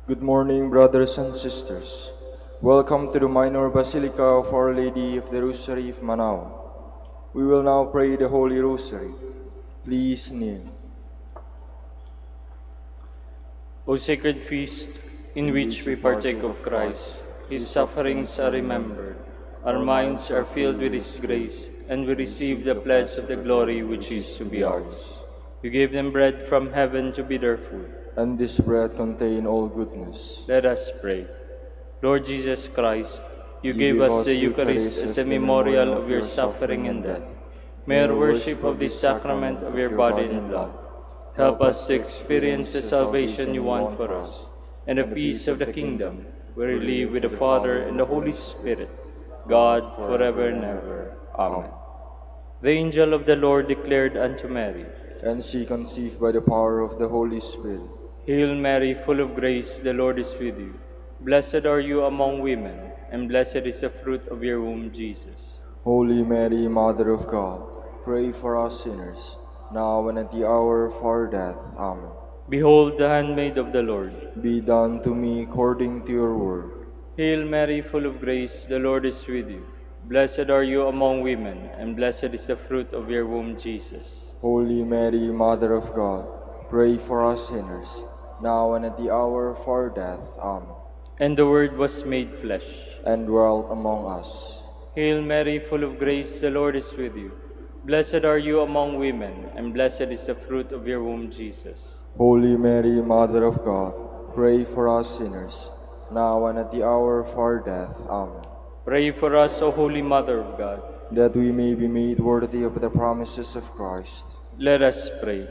Good morning, brothers and sisters. Welcome to the minor Basilica of Our Lady of the Rosary of Manaoag. We will now pray the Holy Rosary. Please kneel. O sacred feast, in which we partake of Christ, His sufferings are remembered, our minds are filled with His grace, and we receive the pledge of the glory which is to be ours. You gave them bread from heaven to be their food. And this bread contain all goodness. Let us pray. Lord Jesus Christ, you You gave give us us the Eucharist as a memorial of your suffering and death. May our worship of this sacrament of your body and blood help us to experience the salvation you want for us, and the peace of the kingdom, where we live with the Father and the Holy Spirit, God forever and ever. Amen. The angel of the Lord declared unto Mary, And she conceived by the power of the Holy Spirit. Hail Mary, full of grace, the Lord is with you. Blessed are you among women, and blessed is the fruit of your womb, Jesus. Holy Mary, Mother of God, pray for us sinners, now and at the hour of our death. Amen. Behold the handmaid of the Lord. Be done to me according to your word. Hail Mary, full of grace, the Lord is with you. Blessed are you among women, and blessed is the fruit of your womb, Jesus. Holy Mary, Mother of God, pray for us sinners, now and at the hour of our death. Amen. And the Word was made flesh, and dwelt among us. Hail Mary, full of grace, the Lord is with you. Blessed are you among women, and blessed is the fruit of your womb, Jesus. Holy Mary, Mother of God, pray for us sinners, now and at the hour of our death. Amen. Pray for us, O Holy Mother of God, that we may be made worthy of the promises of Christ. Let us pray.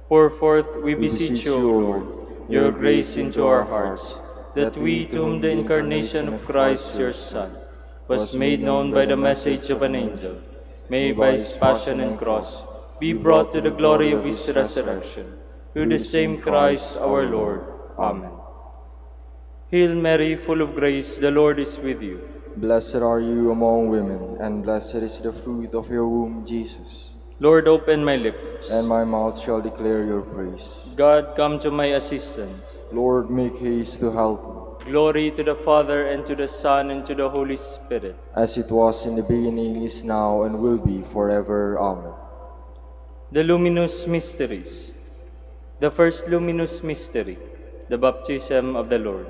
Pour forth, we beseech you, O Lord, your grace into our hearts, that we, to whom the incarnation of Christ, your Son, was made known by the message of an angel, may by his passion and cross be brought to the glory of his resurrection, through the same Christ our Lord. Amen. Hail Mary, full of grace, the Lord is with you. Blessed are you among women, and blessed is the fruit of your womb, Jesus. Lord, open my lips, and my mouth shall declare your praise. God, come to my assistance. Lord, make haste to help me. Glory to the Father, and to the Son, and to the Holy Spirit. As it was in the beginning, is now, and will be forever. Amen. The Luminous Mysteries. The first luminous mystery, the baptism of the Lord.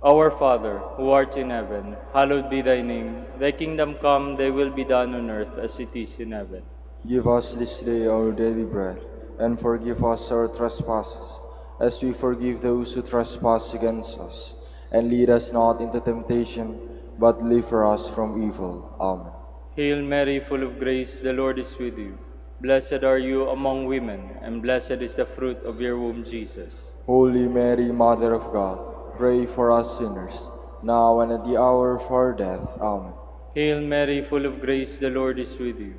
Our Father, who art in heaven, hallowed be thy name. Thy kingdom come, thy will be done on earth as it is in heaven. Give us this day our daily bread, and forgive us our trespasses, as we forgive those who trespass against us. And lead us not into temptation, but deliver us from evil. Amen. Hail Mary, full of grace, the Lord is with you. Blessed are you among women, and blessed is the fruit of your womb, Jesus. Holy Mary, Mother of God, pray for us sinners, now and at the hour of our death. Amen. Hail Mary, full of grace, the Lord is with you.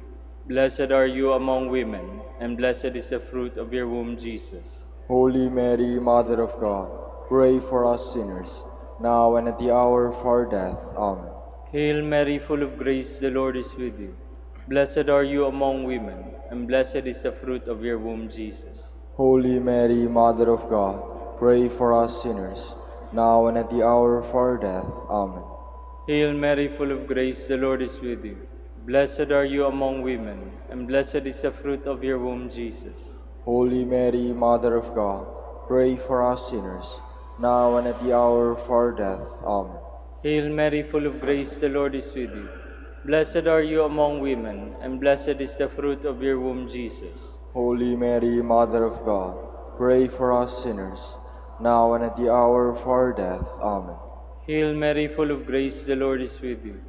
Blessed are you among women, and blessed is the fruit of your womb, Jesus. Holy Mary, Mother of God, pray for us sinners, now and at the hour of our death. Amen. Hail Mary, full of grace, the Lord is with you. Blessed are you among women, and blessed is the fruit of your womb, Jesus. Holy Mary, Mother of God, pray for us sinners, now and at the hour of our death. Amen. Hail Mary, full of grace, the Lord is with you. Blessed are you among women, and blessed is the fruit of your womb, Jesus. Holy Mary, Mother of God, pray for us sinners, now and at the hour of our death. Amen. Hail Mary, full of grace, the Lord is with you. Blessed are you among women, and blessed is the fruit of your womb, Jesus. Holy Mary, Mother of God, pray for us sinners, now and at the hour of our death. Amen. Hail Mary, full of grace, the Lord is with you.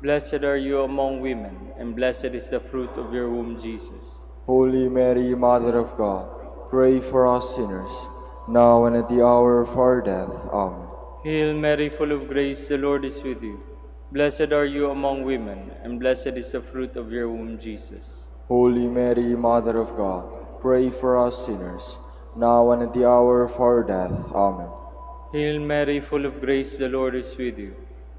Blessed are you among women, and blessed is the fruit of your womb, Jesus. Holy Mary, Mother of God, pray for us sinners, now and at the hour of our death. Amen. Hail Mary, full of grace, the Lord is with you. Blessed are you among women, and blessed is the fruit of your womb, Jesus. Holy Mary, Mother of God, pray for us sinners, now and at the hour of our death. Amen. Hail Mary, full of grace, the Lord is with you.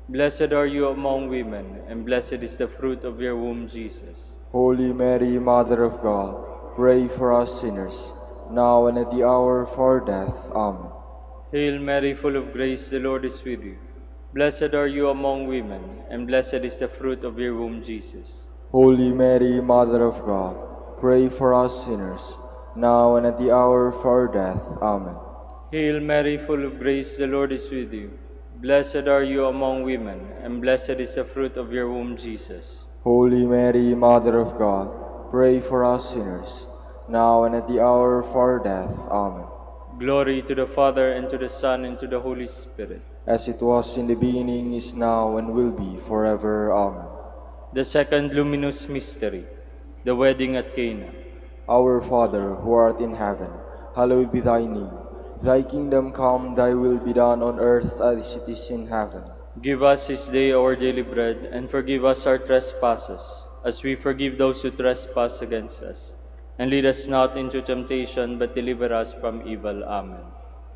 Blessed are you among women, and blessed is the fruit of your womb, Jesus. Holy Mary, Mother of God, pray for us sinners, now and at the hour of our death. Amen. Hail Mary, full of grace, the Lord is with you. Blessed are you among women, and blessed is the fruit of your womb, Jesus. Holy Mary, Mother of God, pray for us sinners, now and at the hour of our death. Amen. Hail Mary, full of grace, the Lord is with you. Blessed are you among women, and blessed is the fruit of your womb, Jesus. Holy Mary, Mother of God, pray for us sinners, now and at the hour of our death. Amen. Glory to the Father, and to the Son, and to the Holy Spirit. As it was in the beginning, is now, and will be forever. Amen. The second luminous mystery, the wedding at Cana. Our Father, who art in heaven, hallowed be thy name. Thy kingdom come, thy will be done on earth as it is in heaven. Give us this day our daily bread, and forgive us our trespasses, as we forgive those who trespass against us. And lead us not into temptation, but deliver us from evil. Amen.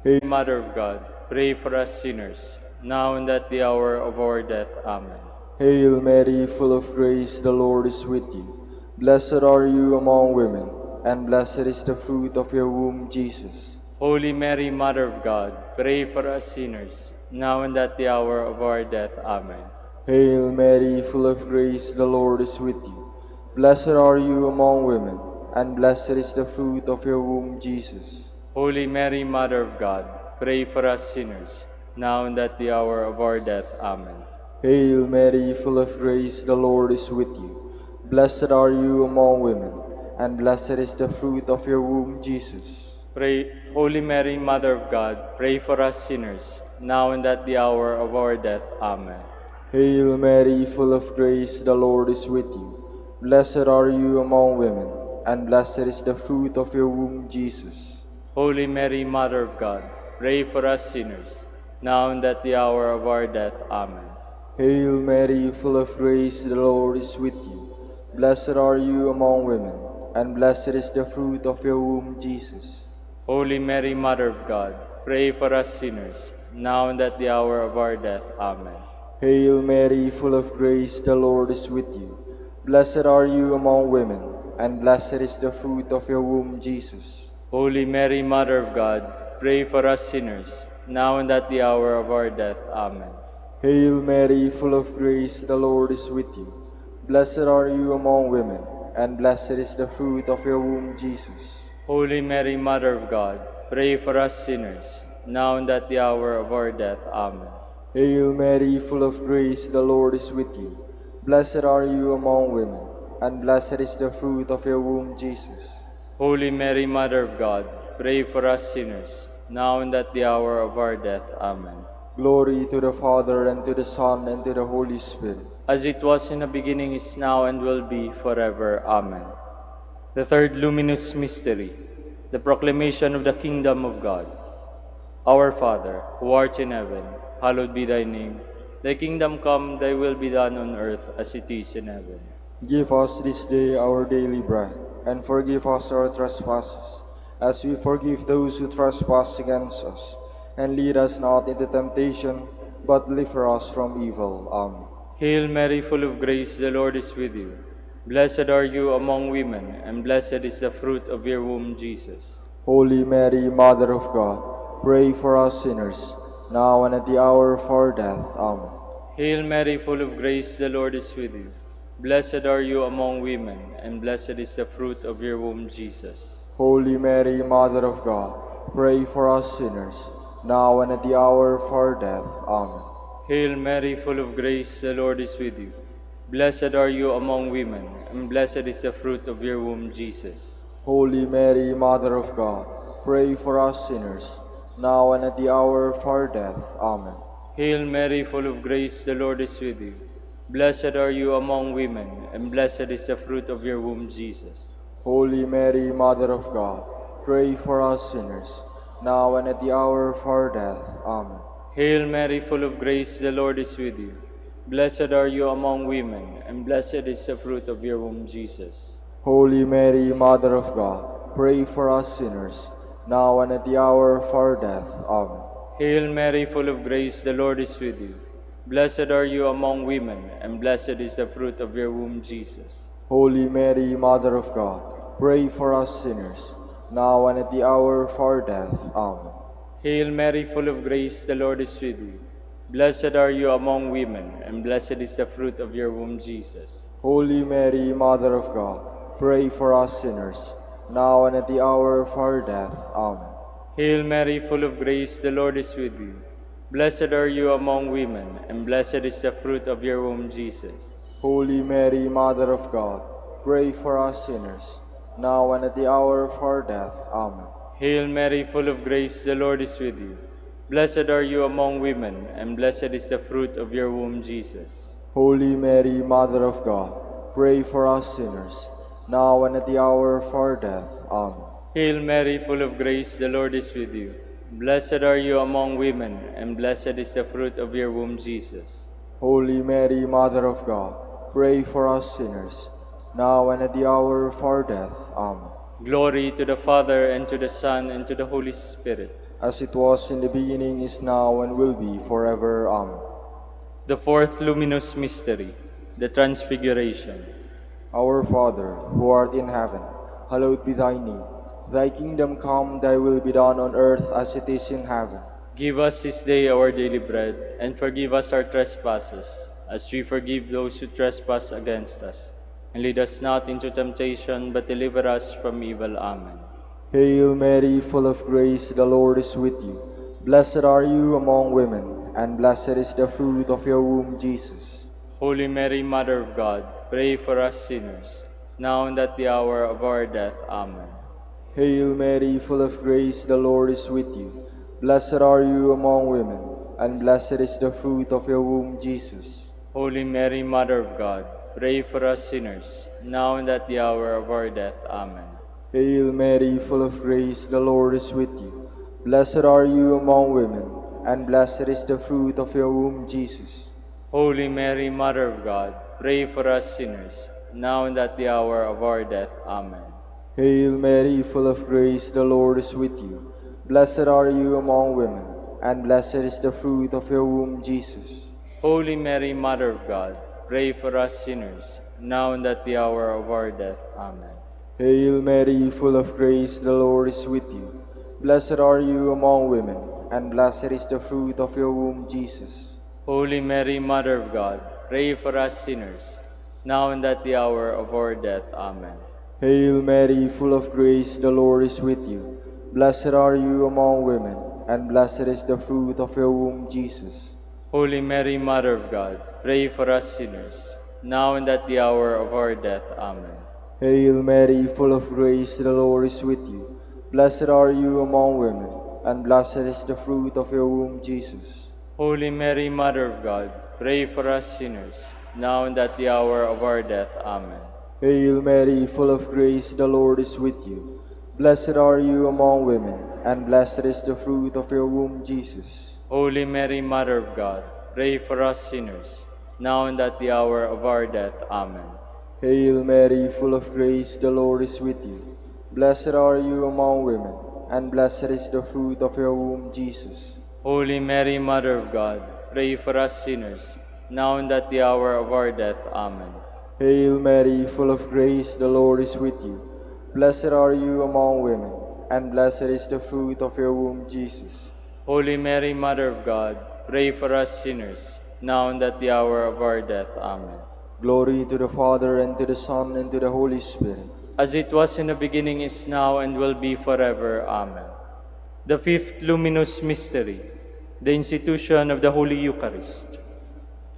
Hail, Mother of God, pray for us sinners, now and at the hour of our death. Amen. Hail Mary, full of grace, the Lord is with you. Blessed are you among women, and blessed is the fruit of your womb, Jesus. Holy Mary, Mother of God, pray for us sinners, now and at the hour of our death. Amen. Hail Mary, full of grace, the Lord is with you. Blessed are you among women, and blessed is the fruit of your womb, Jesus. Holy Mary, Mother of God, pray for us sinners, now and at the hour of our death. Amen. Hail Mary, full of grace, the Lord is with you. Blessed are you among women, and blessed is the fruit of your womb, Jesus. Pray, Holy Mary, Mother of God, pray for us sinners, now and at the hour of our death. Amen. Hail Mary, full of grace, the Lord is with you. Blessed are you among women, and blessed is the fruit of your womb, Jesus. Holy Mary, Mother of God, pray for us sinners, now and at the hour of our death. Amen. Hail Mary, full of grace, the Lord is with you. Blessed are you among women, and blessed is the fruit of your womb, Jesus. Holy Mary, Mother of God, pray for us sinners, now and at the hour of our death. Amen. Hail Mary, full of grace, the Lord is with you. Blessed are you among women, and blessed is the fruit of your womb, Jesus. Holy Mary, Mother of God, pray for us sinners, now and at the hour of our death. Amen. Hail Mary, full of grace, the Lord is with you. Blessed are you among women, and blessed is the fruit of your womb, Jesus. Holy Mary, Mother of God, pray for us sinners, now and at the hour of our death. Amen. Hail Mary, full of grace, the Lord is with you. Blessed are you among women, and blessed is the fruit of your womb, Jesus. Holy Mary, Mother of God, pray for us sinners, now and at the hour of our death. Amen. Glory to the Father, and to the Son, and to the Holy Spirit. As it was in the beginning, is now, and will be forever. Amen. The third luminous mystery, the proclamation of the kingdom of God. Our Father, who art in heaven, hallowed be thy name. Thy kingdom come, thy will be done on earth as it is in heaven. Give us this day our daily bread, and forgive us our trespasses, as we forgive those who trespass against us. And lead us not into temptation, but deliver us from evil. Amen. Hail Mary, full of grace, the Lord is with you. Blessed are you among women, and blessed is the fruit of your womb, Jesus. Holy Mary, Mother of God, pray for us sinners, now and at the hour of our death. Amen. Hail Mary, full of grace, the Lord is with you. Blessed are you among women, and blessed is the fruit of your womb, Jesus. Holy Mary, Mother of God, pray for us sinners, now and at the hour of our death. Amen. Hail Mary, full of grace, the Lord is with you. Blessed are you among women, and blessed is the fruit of your womb, Jesus. Holy Mary, Mother of God, pray for us sinners, now and at the hour of our death. Amen. Hail Mary, full of grace, the Lord is with you. Blessed are you among women, and blessed is the fruit of your womb, Jesus. Holy Mary, Mother of God, pray for us sinners, now and at the hour of our death. Amen. Hail Mary, full of grace, the Lord is with you. Blessed are you among women, and blessed is the fruit of your womb, Jesus. Holy Mary, Mother of God, pray for us sinners, now and at the hour of our death. Amen. Hail Mary, full of grace, the Lord is with you. Blessed are you among women, and blessed is the fruit of your womb, Jesus. Holy Mary, Mother of God, pray for us sinners, now and at the hour of our death. Amen. Hail Mary, full of grace, the Lord is with you. Blessed are you among women, and blessed is the fruit of your womb, Jesus. Holy Mary, Mother of God, pray for us sinners, now and at the hour of our death. Amen. Hail Mary, full of grace, the Lord is with you. Blessed are you among women, and blessed is the fruit of your womb, Jesus. Holy Mary, Mother of God, pray for us sinners, now and at the hour of our death. Amen. Hail Mary, full of grace, the Lord is with you. Blessed are you among women, and blessed is the fruit of your womb, Jesus. Holy Mary, Mother of God, pray for us sinners, now and at the hour of our death. Amen. Hail Mary, full of grace, the Lord is with you. Blessed are you among women, and blessed is the fruit of your womb, Jesus. Holy Mary, Mother of God, pray for us sinners, now and at the hour of our death. Amen. Glory to the Father, and to the Son, and to the Holy Spirit. As it was in the beginning, is now, and will be forever. Amen. The fourth luminous mystery, the Transfiguration. Our Father, who art in heaven, hallowed be thy name. Thy kingdom come, thy will be done on earth as it is in heaven. Give us this day our daily bread, and forgive us our trespasses, as we forgive those who trespass against us. And lead us not into temptation, but deliver us from evil. Amen. Hail Mary, full of grace, the Lord is with you. Blessed are you among women, and blessed is the fruit of your womb, Jesus. Holy Mary, Mother of God, pray for us sinners, now and at the hour of our death. Amen. Hail Mary, full of grace, the Lord is with you. Blessed are you among women, and blessed is the fruit of your womb, Jesus. Holy Mary, Mother of God, pray for us sinners, now and at the hour of our death. Amen. Hail Mary, full of grace, the Lord is with you. Blessed are you among women, and blessed is the fruit of your womb, Jesus. Holy Mary, Mother of God, pray for us sinners, now and at the hour of our death. Amen. Hail Mary, full of grace, the Lord is with you. Blessed are you among women, and blessed is the fruit of your womb, Jesus. Holy Mary, Mother of God, pray for us sinners, now and at the hour of our death. Amen. Hail Mary, full of grace, the Lord is with you. Blessed are you among women, and blessed is the fruit of your womb, Jesus. Holy Mary, Mother of God, pray for us sinners, now and at the hour of our death. Amen. Hail Mary, full of grace, the Lord is with you. Blessed are you among women, and blessed is the fruit of your womb, Jesus. Holy Mary, Mother of God, pray for us sinners, now and at the hour of our death. Amen. Hail Mary, full of grace, the Lord is with you. Blessed are you among women, and blessed is the fruit of your womb, Jesus. Holy Mary, Mother of God, pray for us sinners, now and at the hour of our death. Amen. Hail Mary, full of grace, the Lord is with you. Blessed are you among women, and blessed is the fruit of your womb, Jesus. Holy Mary, Mother of God, pray for us sinners, now and at the hour of our death. Amen. Hail Mary, full of grace, the Lord is with you. Blessed are you among women, and blessed is the fruit of your womb, Jesus. Holy Mary, Mother of God, pray for us sinners, now and at the hour of our death. Amen. Hail Mary, full of grace, the Lord is with you. Blessed are you among women, and blessed is the fruit of your womb, Jesus. Holy Mary, Mother of God, pray for us sinners, now and at the hour of our death. Amen. Glory to the Father, and to the Son, and to the Holy Spirit. As it was in the beginning, is now, and will be forever. Amen. The fifth luminous mystery, the institution of the Holy Eucharist.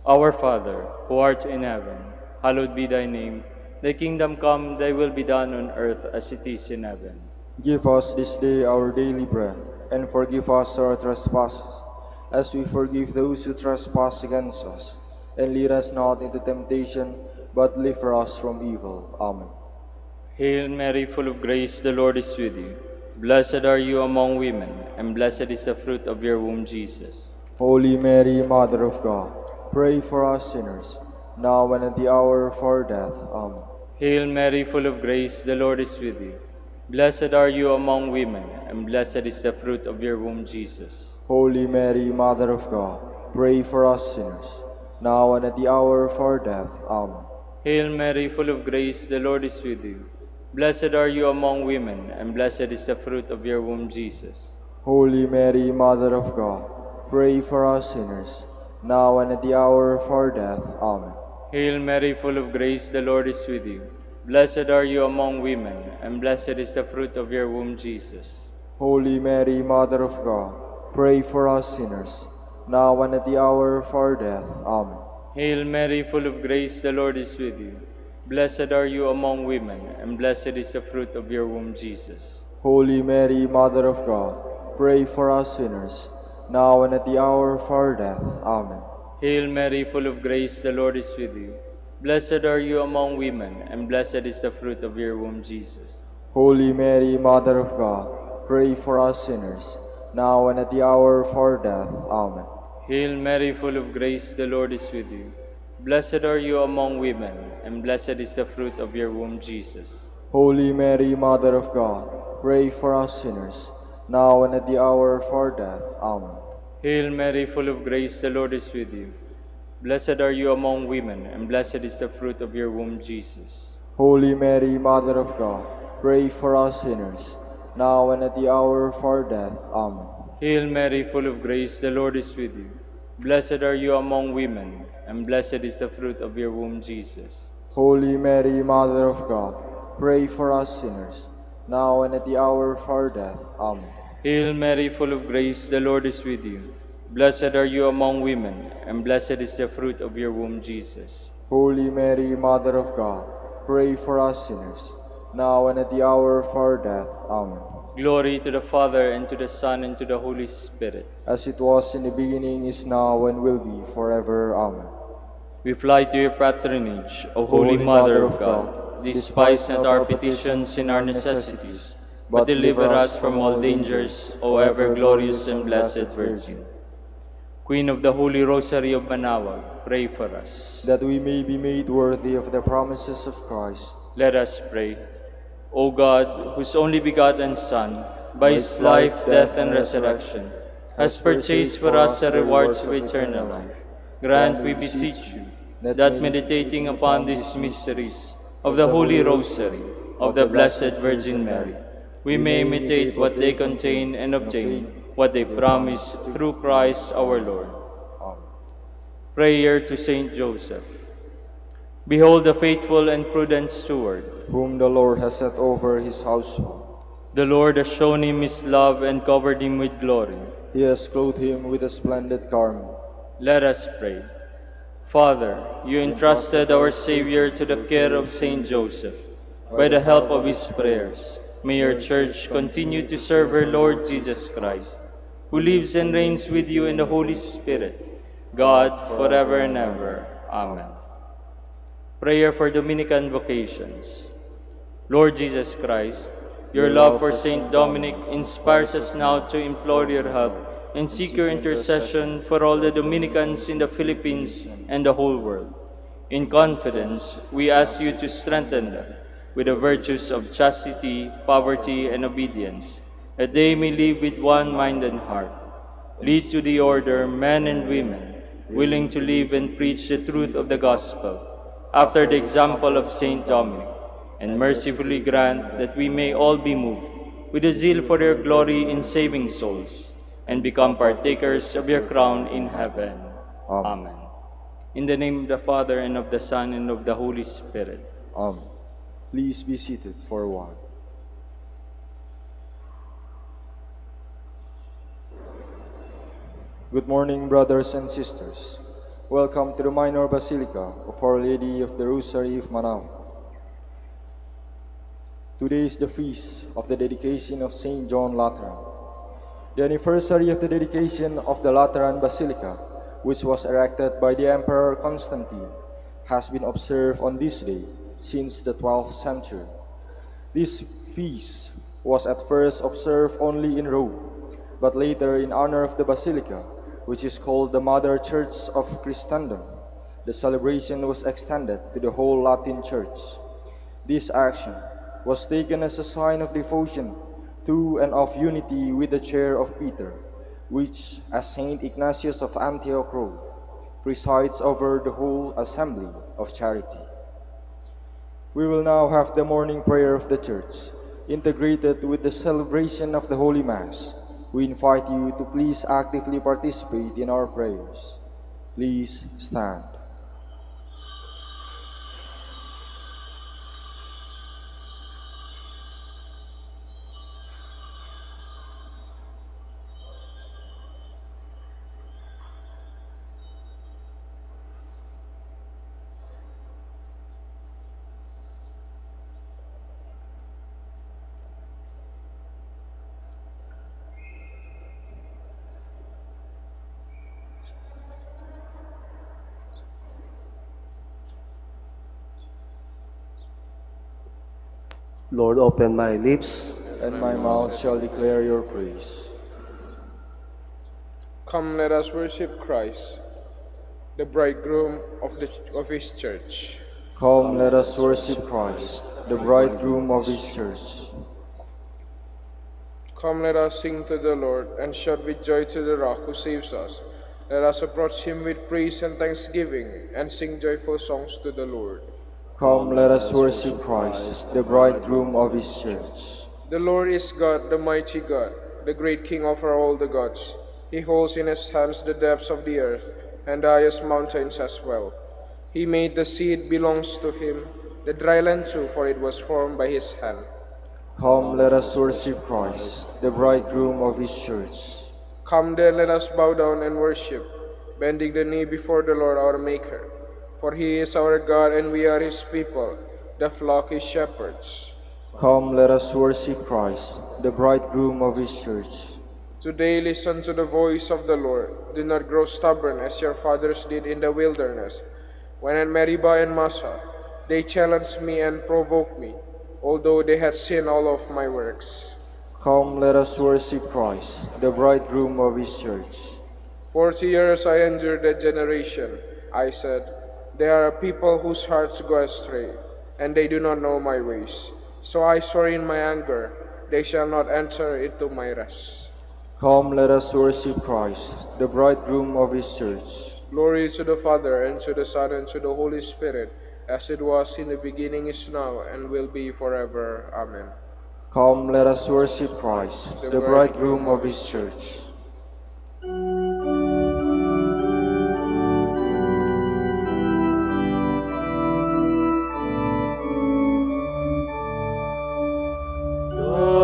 Our Father, who art in heaven, hallowed be thy name. Thy kingdom come, thy will be done on earth as it is in heaven. Give us this day our daily bread, and forgive us our trespasses, as we forgive those who trespass against us. And lead us not into temptation, but deliver us from evil. Amen. Hail Mary, full of grace, the Lord is with you. Blessed are you among women, and blessed is the fruit of your womb, Jesus. Holy Mary, Mother of God, pray for us sinners, now and at the hour of our death. Amen. Hail Mary, full of grace, the Lord is with you. Blessed are you among women, and blessed is the fruit of your womb, Jesus. Holy Mary, Mother of God, pray for us sinners, now and at the hour of our death. Amen. Hail Mary, full of grace, the Lord is with you. Blessed are you among women, and blessed is the fruit of your womb, Jesus. Holy Mary, Mother of God, pray for us sinners, now and at the hour of our death. Amen. Hail Mary, full of grace, the Lord is with you. Blessed are you among women, and blessed is the fruit of your womb, Jesus. Holy Mary, Mother of God, pray for us sinners, now and at the hour of our death. Amen. Hail Mary, full of grace, the Lord is with you. Blessed are you among women, and blessed is the fruit of your womb, Jesus. Holy Mary, Mother of God, pray for us sinners, now and at the hour of our death. Amen. Hail Mary, full of grace, the Lord is with you. Blessed are you among women, and blessed is the fruit of your womb, Jesus. Holy Mary, Mother of God, pray for us sinners, now and at the hour of our death. Amen. Hail Mary, full of grace, the Lord is with you. Blessed are you among women, and blessed is the fruit of your womb, Jesus. Holy Mary, Mother of God, pray for us sinners, now and at the hour of our death. Amen. Hail Mary, full of grace, the Lord is with you. Blessed are you among women, and blessed is the fruit of your womb, Jesus. Holy Mary, Mother of God, pray for us sinners, now and at the hour of our death. Amen. Hail Mary, full of grace, the Lord is with you. Blessed are you among women, and blessed is the fruit of your womb, Jesus. Holy Mary, Mother of God, pray for us sinners, now and at the hour of our death. Amen. Hail Mary, full of grace, the Lord is with you. Blessed are you among women, and blessed is the fruit of your womb, Jesus. Holy Mary, Mother of God, pray for us sinners, now and at the hour of our death. Amen. Glory to the Father, and to the Son, and to the Holy Spirit. As it was in the beginning, is now, and will be forever. Amen. We fly to your patronage, O Holy Mother of God. Despise not our petitions and our necessities, but deliver us from all dangers, O ever glorious and blessed Virgin. Queen of the Holy Rosary of Manaoag, pray for us. That we may be made worthy of the promises of Christ. Let us pray. O God, whose only begotten Son, by his life, death, and resurrection, has purchased for us the rewards of eternal life, grant, we beseech you, that meditating upon these mysteries of the Holy Rosary of the Blessed Virgin Mary, we may imitate what they contain and obtain what they promise through Christ our Lord. Amen. Prayer to Saint Joseph. Behold the faithful and prudent steward, whom the Lord has set over his household. The Lord has shown him his love and covered him with glory. He has clothed him with a splendid garment. Let us pray. Father, you entrusted our Savior to the care of Saint Joseph. By the help of his prayers, may your Church continue to serve her Lord Jesus Christ, who lives and reigns with you in the Holy Spirit, God, forever and ever. Amen. Prayer for Dominican vocations. Lord Jesus Christ, your love for Saint Dominic inspires us now to implore your help and seek your intercession for all the Dominicans in the Philippines and the whole world. In confidence, we ask you to strengthen them with the virtues of chastity, poverty, and obedience, that they may live with one mind and heart. Lead to the order men and women, willing to live and preach the truth of the gospel, after the example of Saint Dominic, and mercifully grant that we may all be moved with a zeal for your glory in saving souls, and become partakers of your crown in heaven. Amen. In the name of the Father, and of the Son, and of the Holy Spirit. Amen. Please be seated for a while. Good morning, brothers and sisters. Welcome to the Minor Basilica of Our Lady of the Rosary of Manaoag. Today is the feast of the dedication of St. John Lateran. The anniversary of the dedication of the Lateran Basilica, which was erected by the Emperor Constantine, has been observed on this day since the 12th century. This feast was at first observed only in Rome, but later, in honor of the Basilica, which is called the Mother Church of Christendom, the celebration was extended to the whole Latin Church. This action was taken as a sign of devotion to and of unity with the chair of Peter, which, as Saint Ignatius of Antioch wrote, presides over the whole assembly of charity. We will now have the morning prayer of the Church, integrated with the celebration of the Holy Mass, We invite you to please actively participate in our prayers. Please stand. Lord, open my lips. And my mouth shall declare your praise. Come, let us worship Christ, the bridegroom of his church. Come, let us worship Christ, the bridegroom of his church. Come, let us sing to the Lord, and shout with joy to the rock who saves us. Let us approach him with praise and thanksgiving, and sing joyful songs to the Lord. Come, let us worship Christ, the bridegroom of his church. The Lord is God, the mighty God, the great King over all the gods. He holds in his hands the depths of the earth, and the highest mountains as well. He made the sea, it belongs to him, the dry land too, for it was formed by his hand. Come, let us worship Christ, the bridegroom of his church. Come then, let us bow down and worship, bending the knee before the Lord our Maker. For he is our God, and we are his people, the flock his shepherds. Come, let us worship Christ, the bridegroom of his church. Today listen to the voice of the Lord. Do not grow stubborn as your fathers did in the wilderness. When at Meribah and Massah, they challenged me and provoked me, although they had seen all of my works. Come, let us worship Christ, the bridegroom of his church. 40 years I endured that generation. I said, there are people whose hearts go astray, and they do not know my ways. So I swore in my anger, they shall not enter into my rest. Come, let us worship Christ, the bridegroom of his church. Glory to the Father, and to the Son, and to the Holy Spirit, as it was in the beginning, is now, and will be forever. Amen. Come, let us worship Christ, the bridegroom of his church.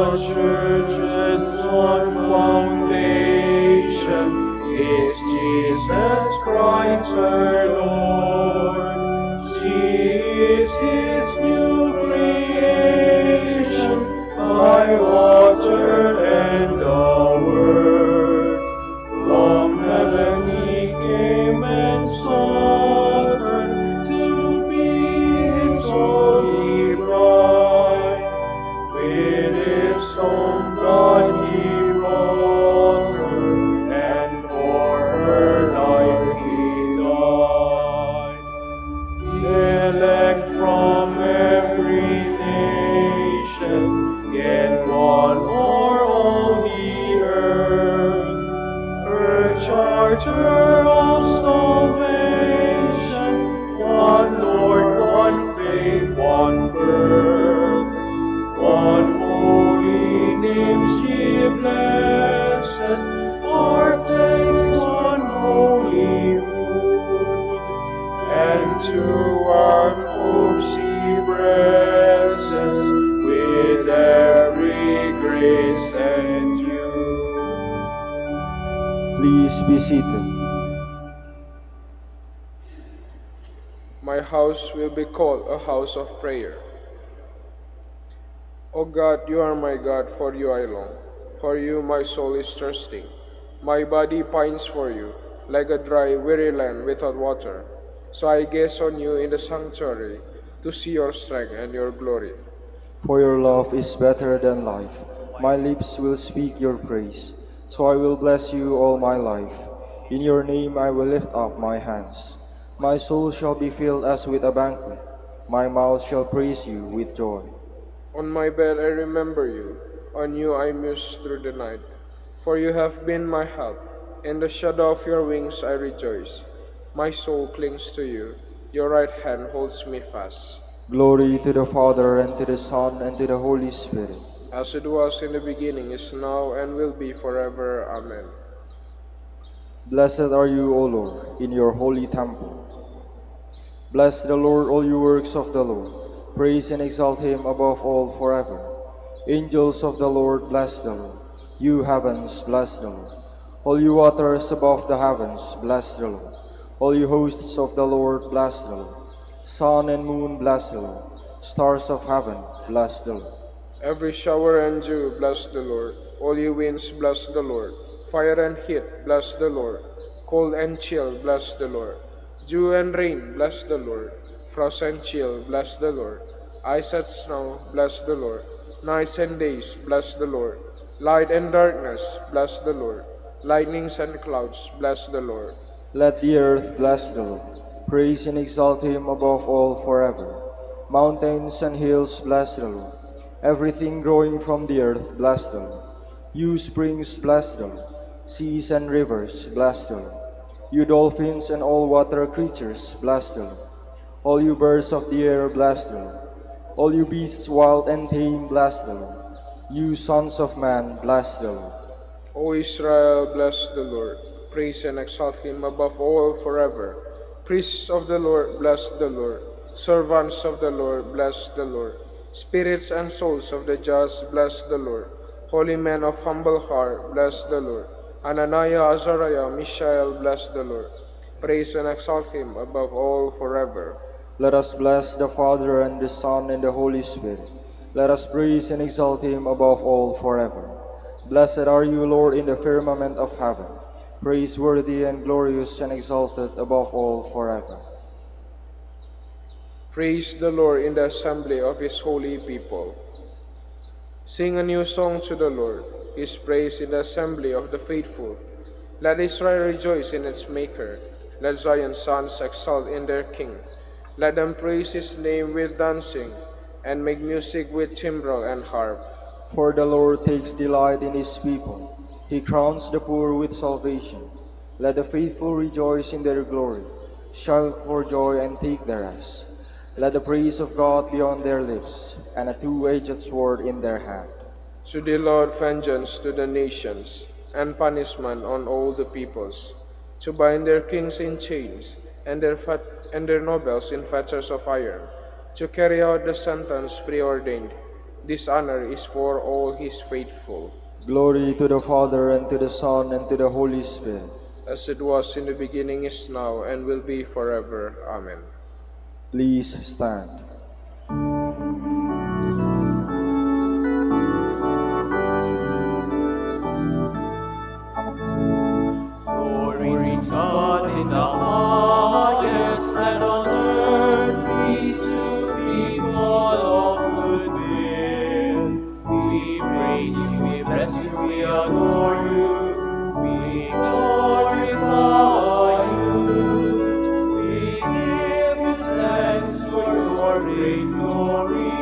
The church's one foundation is Jesus Christ her Lord. She is his new creation by water and the word. From heaven he came and suffered to be his holy bride. With his own blood he bought her, and for her life he died. The elect from every nation, yet one o'er all the earth. Her charter of salvation, one Lord, one faith, one birth. One holy name she blesses, partakes one holy food, and to one hope she presses with every grace and due. Please be seated. My house will be called a house of prayer. O God, you are my God, for you I long. For you my soul is thirsting. My body pines for you, like a dry, weary land without water. So I gaze on you in the sanctuary, to see your strength and your glory. For your love is better than life. My lips will speak your praise. So I will bless you all my life. In your name I will lift up my hands. My soul shall be filled as with a banquet. My mouth shall praise you with joy. On my bed I remember you. On you I muse through the night. For you have been my help. In the shadow of your wings I rejoice. My soul clings to you. Your right hand holds me fast. Glory to the Father, and to the Son, and to the Holy Spirit. as it was in the beginning, is now, and will be forever. Amen. Blessed are you, O Lord, in your holy temple. Bless the Lord, all you works of the Lord. Praise and exalt him above all forever. Angels of the Lord, bless the Lord. You heavens, bless the Lord. All you waters above the heavens, bless the Lord. All you hosts of the Lord, bless the Lord. Sun and moon, bless the Lord. Stars of heaven, bless the Lord. Every shower and dew, bless the Lord. All you winds, bless the Lord. Fire and heat, bless the Lord. Cold and chill, bless the Lord. Dew and rain, bless the Lord. Frost and chill, bless the Lord. Ice and snow, bless the Lord. Nights and days, bless the Lord. Light and darkness, bless the Lord. Lightnings and clouds, bless the Lord. Let the earth bless the Lord. Praise and exalt him above all forever. Mountains and hills, bless the Lord. Everything growing from the earth, bless the Lord. You springs, bless the Lord. Seas and rivers, bless the Lord. You dolphins and all water creatures, bless the Lord. All you birds of the air, bless the Lord. All you beasts wild and tame, bless the Lord. You sons of man, bless the Lord. O Israel, bless the Lord. Praise and exalt him above all forever. Priests of the Lord, bless the Lord. Servants of the Lord, bless the Lord. Spirits and souls of the just, bless the Lord. Holy men of humble heart, bless the Lord. Ananiah, Azariah, Mishael, bless the Lord. Praise and exalt him above all forever. Let us bless the Father and the Son and the Holy Spirit. Let us praise and exalt him above all forever. Blessed are you, Lord, in the firmament of heaven, praiseworthy and glorious and exalted above all forever. Praise the Lord in the assembly of his holy people. Sing a new song to the Lord, his praise in the assembly of the faithful. Let Israel rejoice in its Maker. Let Zion's sons exult in their King. Let them praise his name with dancing, and make music with timbrel and harp. For the Lord takes delight in his people. He crowns the poor with salvation. Let the faithful rejoice in their glory. Shout for joy and take their rest. Let the praise of God be on their lips, and a two-edged sword in their hand. To the Lord vengeance to the nations, and punishment on all the peoples, to bind their kings in chains, and their nobles in fetters of iron, to carry out the sentence preordained. This honor is for all his faithful. Glory to the Father, and to the Son, and to the Holy Spirit. As it was in the beginning, is now, and will be forever. Amen. Please stand. Glory to God in the highest, and on earth peace to people of good will. We praise you, we bless you, we adore you, we glorify you. We give you thanks for your great glory,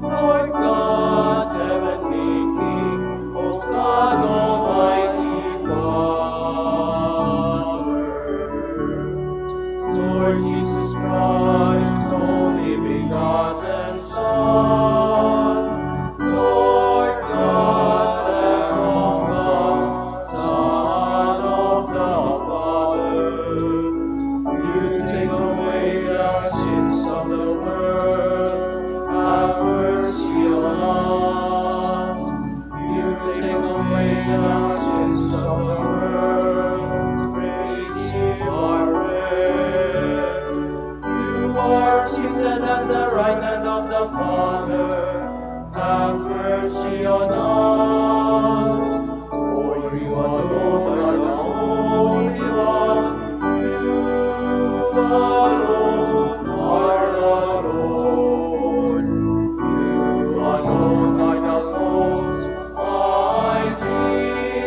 Lord God, heavenly King, O God, Almighty Father. Lord Jesus Christ, only begotten Son, Lord God, Lamb of God, Son of the Father, you take away the sins of the world, have mercy on us. You take away the sins of the world, receive our prayer. You are seated at the right hand of the Father, have mercy on us. For you alone are the Holy One, you alone are the Lord, you alone are the Most High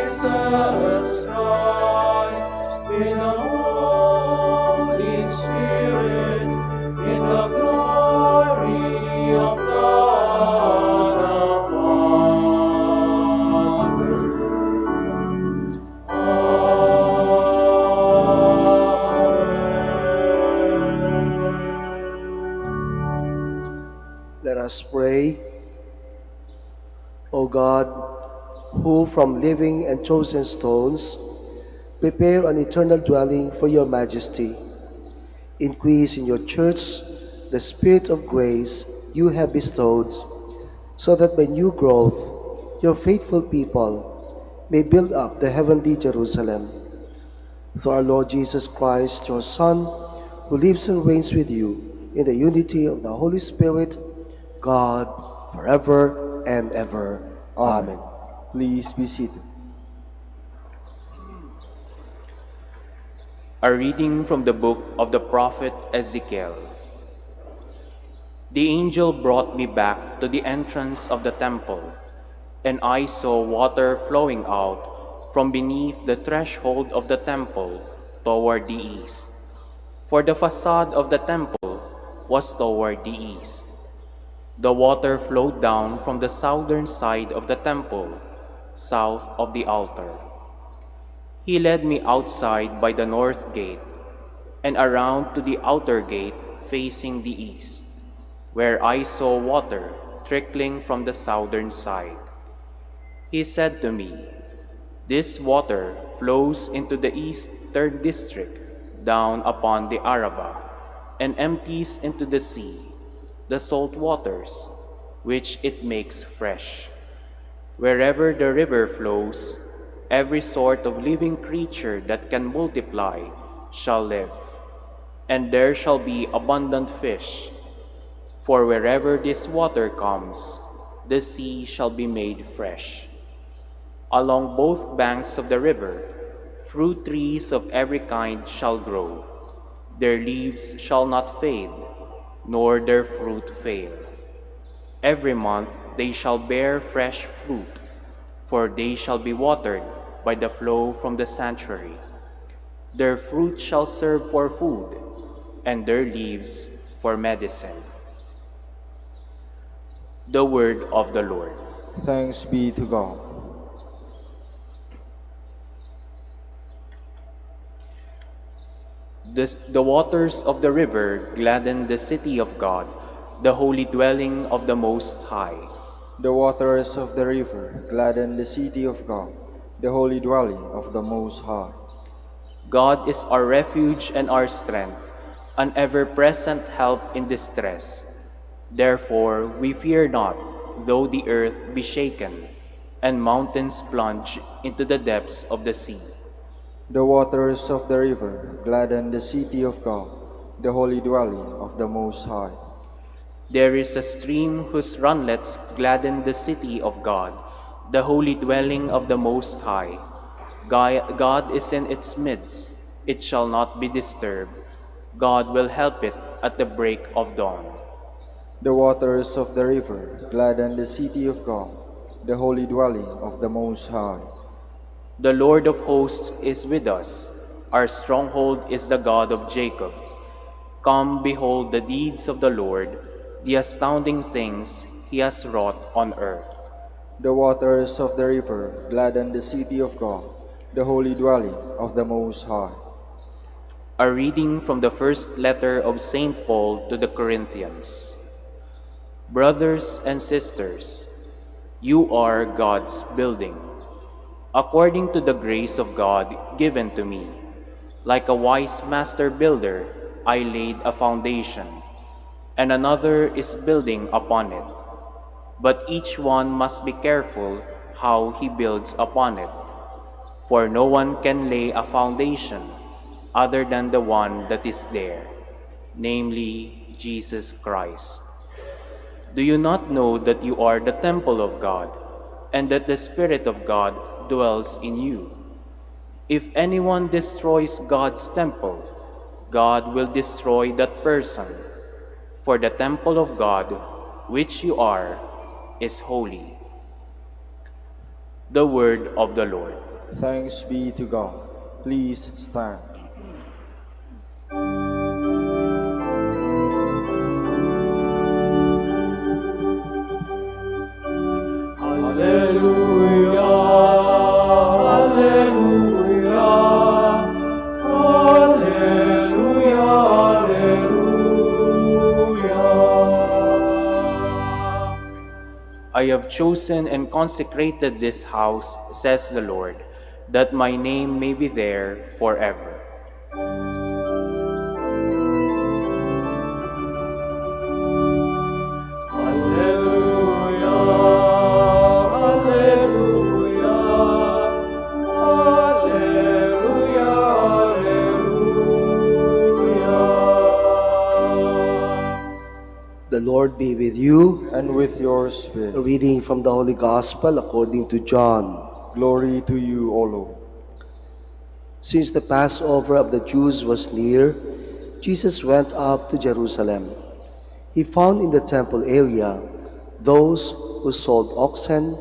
Jesus Christ, in the Holy Spirit, in the glory of God the Father. Amen. Let us pray. O God, who from living and chosen stones prepare an eternal dwelling for your majesty, increase in your church the spirit of grace you have bestowed, so that by new growth your faithful people may build up the heavenly Jerusalem. Through our Lord Jesus Christ, your Son, who lives and reigns with you in the unity of the Holy Spirit, God, forever and ever. Amen. Amen. Please be seated. A reading from the book of the prophet Ezekiel. The angel brought me back to the entrance of the temple, and I saw water flowing out from beneath the threshold of the temple toward the east. For the facade of the temple was toward the east. The water flowed down from the southern side of the temple, south of the altar. He led me outside by the north gate and around to the outer gate facing the east, where I saw water trickling from the southern side. He said to me, "This water flows into the eastern district down upon the Arabah and empties into the sea, the salt waters, which it makes fresh. Wherever the river flows, every sort of living creature that can multiply shall live, and there shall be abundant fish. For wherever this water comes, the sea shall be made fresh. Along both banks of the river, fruit trees of every kind shall grow. Their leaves shall not fade, nor their fruit fail. Every month they shall bear fresh fruit, for they shall be watered by the flow from the sanctuary. Their fruit shall serve for food, and their leaves for medicine." The word of the Lord. Thanks be to God. The waters of the river gladden the city of God, the holy dwelling of the Most High. The waters of the river gladden the city of God, the holy dwelling of the Most High. God is our refuge and our strength, an ever-present help in distress. Therefore we fear not, though the earth be shaken, and mountains plunge into the depths of the sea. The waters of the river gladden the city of God, the holy dwelling of the Most High. There is a stream whose runlets gladden the city of God, the holy dwelling of the Most High. God is in its midst, it shall not be disturbed. God will help it at the break of dawn. The waters of the river gladden the city of God, the holy dwelling of the Most High. The Lord of hosts is with us. Our stronghold is the God of Jacob. Come, behold the deeds of the Lord, the astounding things he has wrought on earth. The waters of the river gladden the city of God, the holy dwelling of the Most High. A reading from the first letter of St. Paul to the Corinthians. Brothers and sisters, you are God's building, according to the grace of God given to me. Like a wise master builder, I laid a foundation, and another is building upon it. But each one must be careful how he builds upon it. For no one can lay a foundation other than the one that is there, namely Jesus Christ. Do you not know that you are the temple of God, and that the Spirit of God dwells in you? If anyone destroys God's temple, God will destroy that person. For the temple of God, which you are, is holy. The word of the Lord. Thanks be to God. Please stand. Alleluia, alleluia, alleluia, alleluia. A I have chosen and consecrated this house, says the Lord, that my name may be there forever. The Lord be with you. And with your A spirit. reading from the Holy Gospel according to John. Glory to you, O Lord. Since the Passover of the Jews was near, Jesus went up to Jerusalem. He found in the temple area those who sold oxen,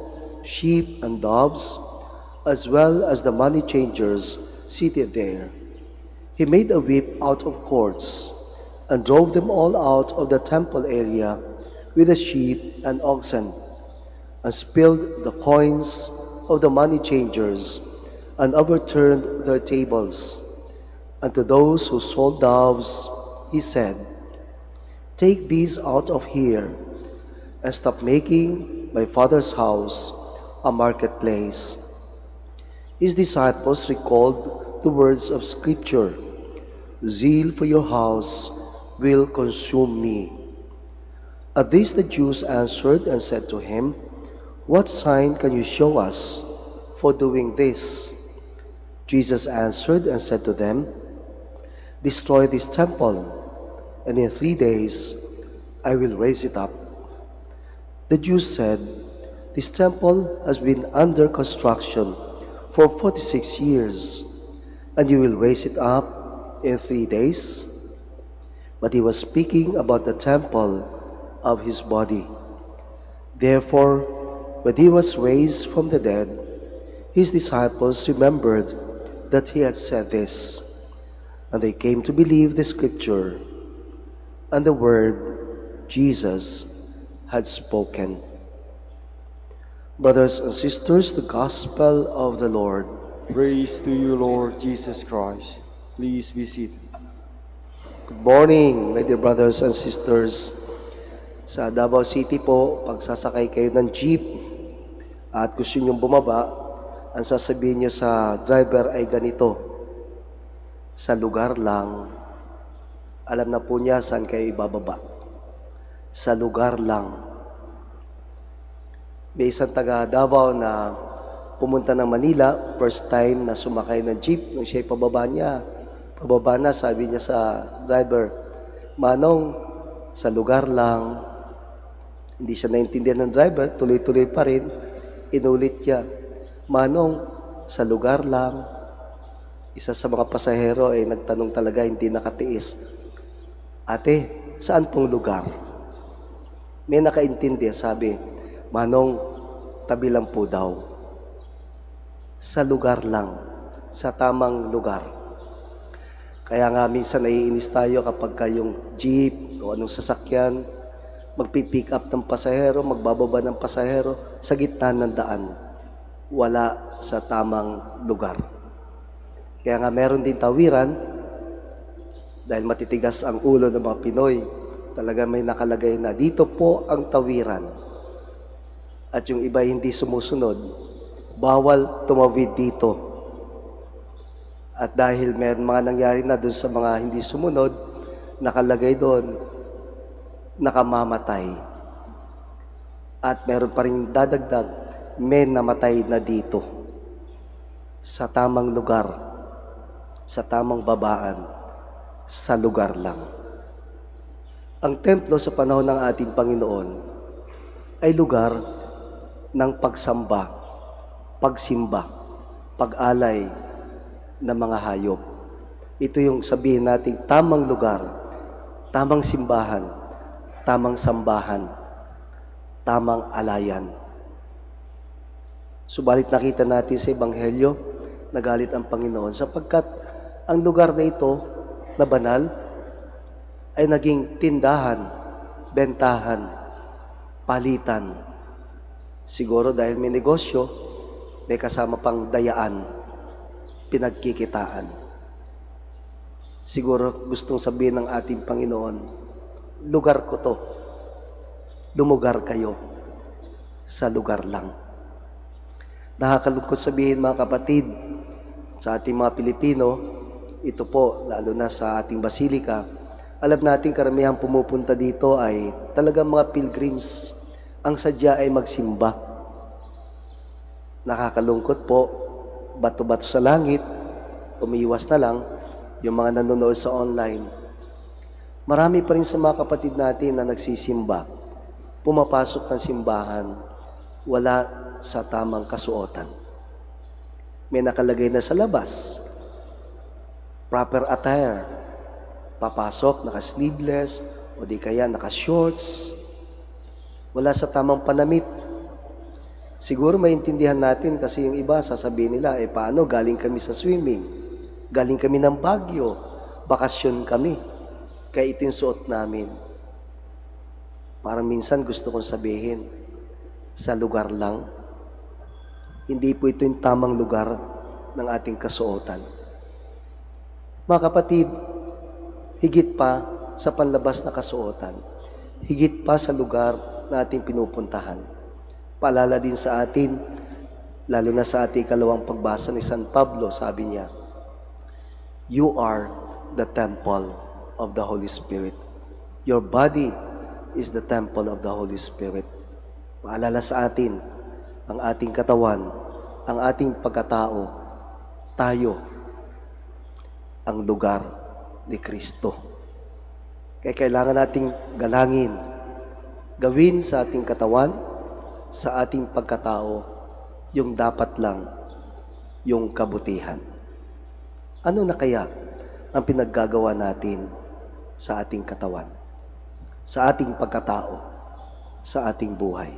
sheep, and doves, as well as the money changers seated there. He made a whip out of cords and drove them all out of the temple area with the sheep and oxen, and spilled the coins of the money changers and overturned their tables. And to those who sold doves, he said, "Take these out of here and stop making my Father's house a marketplace." His disciples recalled the words of Scripture, "Zeal for your house will consume me." At this the Jews answered and said to him, "What sign can you show us for doing this?" Jesus answered and said to them, "Destroy this temple, and in 3 days I will raise it up." The Jews said, "This temple has been under construction for 46 years, and you will raise it up in 3 days?" But he was speaking about the temple of his body. Therefore, when he was raised from the dead, his disciples remembered that he had said this, and they came to believe the Scripture and the word Jesus had spoken. Brothers and sisters, the Gospel of the Lord. Praise to you, Lord Jesus Christ. Please be seated. Good morning, my dear brothers and sisters. Sa Davao City po, pag sasakay kayo ng jeep at gusto niyong bumaba, ang sasabihin niyo sa driver ay ganito, "Sa lugar lang." Alam na po niya saan kayo ibababa. Sa lugar lang. May isang taga Davao na pumunta ng Manila, first time na sumakay ng jeep, nung siya pababa na, sabi niya sa driver, "Manong, sa lugar lang." Hindi siya naintindihan ng driver, tuloy-tuloy pa rin, inulit niya, "Manong, sa lugar lang." Isa sa mga pasahero ay nagtanong talaga, hindi nakatiis, "Ate, saan pong lugar?" May nakaintindi, sabi, "Manong, tabi lang po daw." Sa lugar lang, sa tamang lugar. Kaya nga minsan naiinis tayo kapag yung jeep o anong sasakyan, magpipick up ng pasahero, magbababa ng pasahero sa gitna ng daan. Wala sa tamang lugar. Kaya nga meron din tawiran, dahil matitigas ang ulo ng mga Pinoy, talaga may nakalagay na dito po ang tawiran. At yung iba hindi sumusunod, bawal tumawid dito. At dahil may mga nangyari na doon sa mga hindi sumunod, nakalagay doon, nakamamatay. At meron pa rin dadagdag, may namatay na dito. Sa tamang lugar, sa tamang babaan, sa lugar lang. Ang templo sa panahon ng ating Panginoon ay lugar ng pagsamba, pagsimba, pag-alay ng mga hayop. Ito yung sabihin nating tamang lugar, tamang simbahan, tamang sambahan, tamang alayan. Subalit nakita natin sa Ebanghelyo, nagalit ang Panginoon sapagkat ang lugar na ito, na banal, ay naging tindahan, bentahan, palitan. Siguro dahil may negosyo, may kasama pang dayaan, pinagkikitaan. Siguro gustong sabihin ng ating Panginoon, lugar ko to, lumugar kayo. sa lugar lang. Nakakalungkot sabihin mga kapatid, sa ating mga Pilipino, ito po, lalo na sa ating Basilica, alam natin karamihang pumupunta dito ay talagang mga pilgrims. Ang sadya ay magsimba. Nakakalungkot po, bato-bato sa langit, umiiwas na lang yung mga nanonood sa online. Marami pa rin sa mga kapatid natin na nagsisimba, pumapasok ng simbahan, wala sa tamang kasuotan. May nakalagay na sa labas, proper attire, papasok, naka-sleeveless, o di kaya naka-shorts, wala sa tamang panamit. Siguro maintindihan natin kasi yung iba, sasabihin nila, paano, galing kami sa swimming, galing kami ng Baguio, bakasyon kami, kaya ito yung suot namin. Parang minsan gusto kong sabihin, sa lugar lang, hindi po ito yung tamang lugar ng ating kasuotan. Mga kapatid, higit pa sa panlabas na kasuotan, higit pa sa lugar na ating pinupuntahan. Paalala din sa atin, lalo na sa ating ikalawang pagbasa ni San Pablo, sabi niya, "You are the temple of the Holy Spirit. Your body is the temple of the Holy Spirit." Paalala sa atin, ang ating katawan, ang ating pagkatao, tayo, ang lugar ni Kristo. Kaya kailangan nating galangin, gawin sa ating katawan, sa ating pagkatao, yung dapat lang, yung kabutihan. Ano na kaya ang pinaggagawa natin sa ating katawan, sa ating pagkatao, sa ating buhay?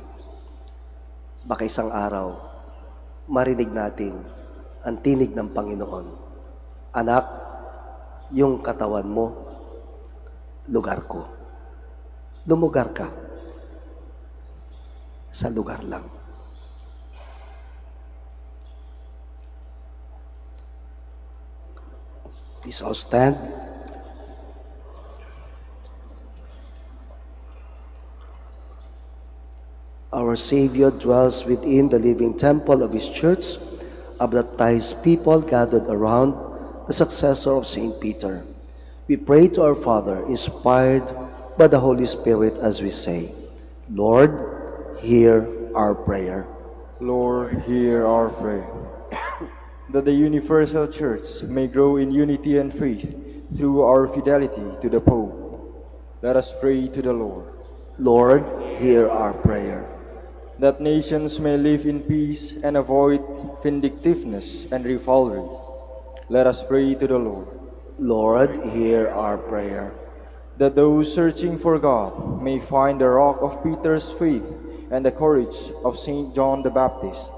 Baka isang araw, marinig natin ang tinig ng Panginoon. Anak, yung katawan mo, lugar ko. Lumugar ka sa lugar lang. Please all stand. Our Savior dwells within the living temple of His church, a baptized people gathered around the successor of St. Peter. We pray to our Father, inspired by the Holy Spirit, as we say, Lord, hear our prayer. Lord, hear our prayer. That the universal church may grow in unity and faith through our fidelity to the Pope. Let us pray to the Lord. Lord, hear our prayer. That nations may live in peace and avoid vindictiveness and rivalry. Let us pray to the Lord. Lord, hear our prayer. That those searching for God may find the rock of Peter's faith and the courage of St. John the Baptist.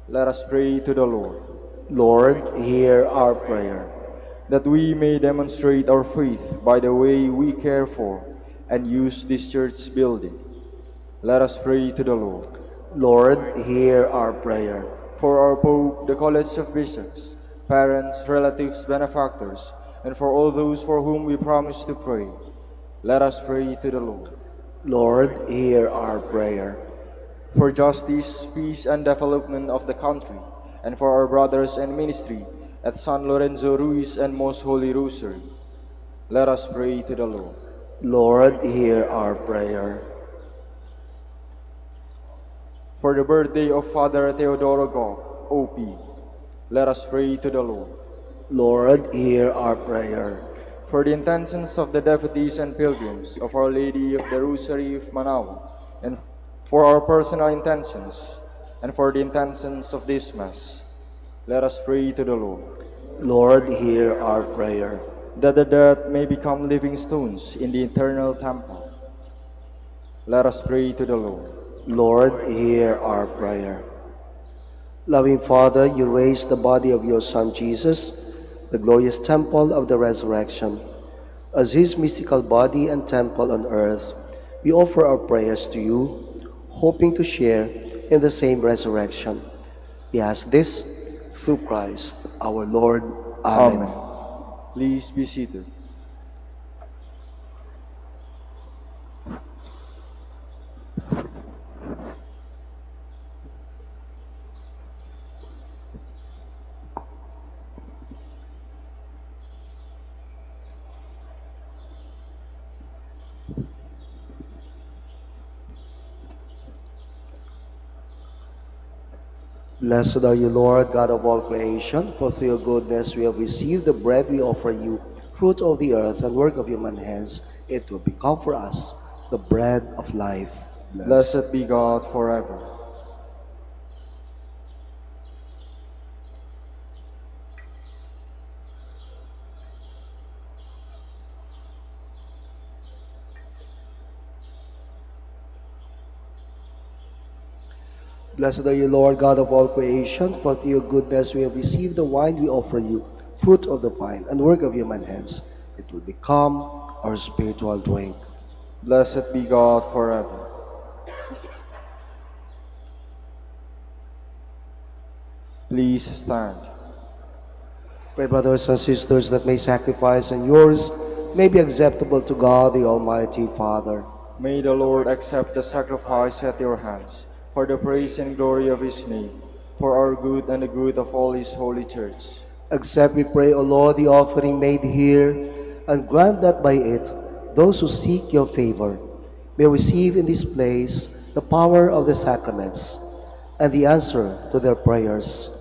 Let us pray to the Lord. Lord, hear our prayer. That we may demonstrate our faith by the way we care for and use this church building. Let us pray to the Lord. Lord, hear our prayer. For our Pope, the College of Bishops, parents, relatives, benefactors, and for all those for whom we promise to pray, let us pray to the Lord. Lord, hear our prayer. For justice, peace, and development of the country, and for our brothers and ministry at San Lorenzo Ruiz and Most Holy Rosary, let us pray to the Lord. Lord, hear our prayer. For the birthday of Father Teodoro Gog, OP, let us pray to the Lord. Lord, hear our prayer. For the intentions of the devotees and pilgrims of Our Lady of the Rosary of Manaoag, and for our personal intentions, and for the intentions of this Mass, let us pray to the Lord. Lord, hear our prayer. That the dead may become living stones in the eternal temple, let us pray to the Lord. Lord, hear our prayer. Loving Father, you raised the body of your Son Jesus, the glorious temple of the resurrection. As his mystical body and temple on earth, we offer our prayers to you, hoping to share in the same resurrection. We ask this through Christ our Lord. Amen. Please be seated. Blessed are you, Lord, God of all creation, for through your goodness we have received the bread we offer you, fruit of the earth and work of human hands. It will become for us the bread of life. Blessed be God forever. Blessed are you, Lord, God of all creation, for through your goodness we have received the wine we offer you, fruit of the vine and work of human hands. It will become our spiritual drink. Blessed be God forever. Please stand. Pray, brothers and sisters, that my sacrifice and yours may be acceptable to God, the Almighty Father. May the Lord accept the sacrifice at your hands, for the praise and glory of his name, for our good and the good of all his holy church. Accept, we pray, O Lord, the offering made here, and grant that by it those who seek your favor may receive in this place the power of the sacraments and the answer to their prayers.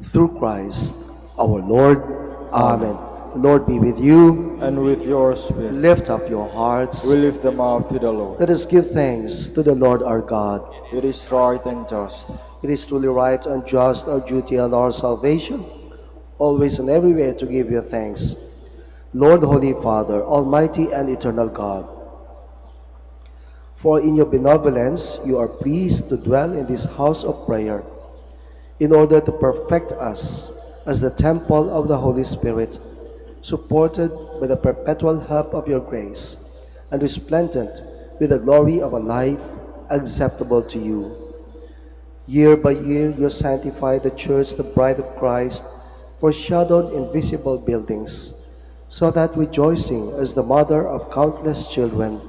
Through Christ our Lord. Amen. The Lord be with you. And with your spirit. Lift up your hearts. We lift them up to the Lord. Let us give thanks to the Lord our God. It is right and just. It is truly right and just, our duty and our salvation, always and everywhere to give you thanks. Lord, Holy Father, Almighty and eternal God, for in your benevolence you are pleased to dwell in this house of prayer, in order to perfect us as the temple of the Holy Spirit, supported by the perpetual help of your grace, and resplendent with the glory of a life acceptable to you. Year by year you sanctify the Church, the bride of Christ, foreshadowed in visible buildings, so that, rejoicing as the mother of countless children,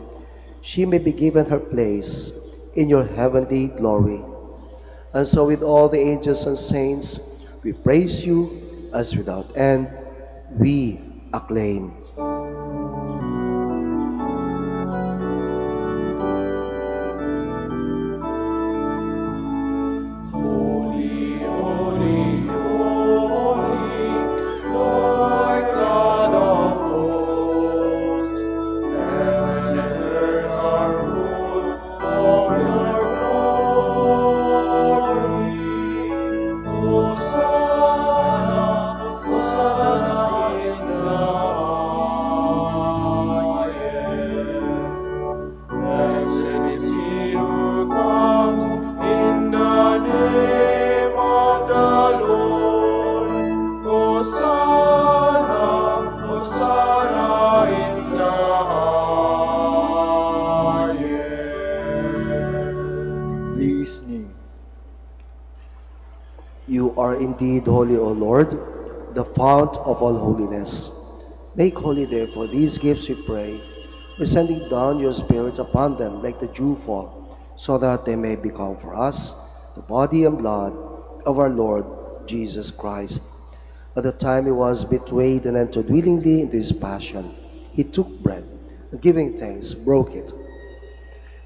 she may be given her place in your heavenly glory. And so with all the angels and saints, we praise you as without end we acclaim. You are indeed holy, O Lord, the fount of all holiness. Make holy, therefore, these gifts, we pray, by sending down your Spirit upon them like the dewfall, so that they may become for us the body and blood of our Lord Jesus Christ. At the time he was betrayed and entered willingly into his passion, he took bread, and giving thanks, broke it,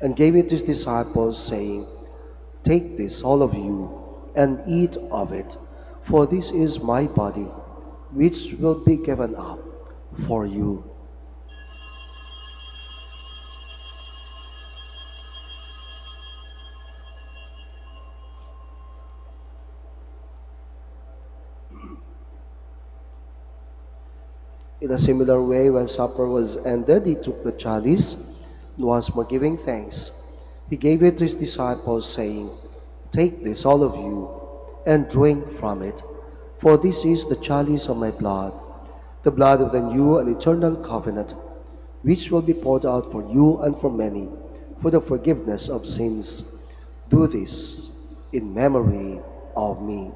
and gave it to his disciples, saying, "Take this, all of you, and eat of it, for this is my body, which will be given up for you." In a similar way, when supper was ended, he took the chalice, and once more giving thanks, he gave it to his disciples, saying, "Take this, all of you, and drink from it, for this is the chalice of my blood, the blood of the new and eternal covenant, which will be poured out for you and for many, for the forgiveness of sins. Do this in memory of me."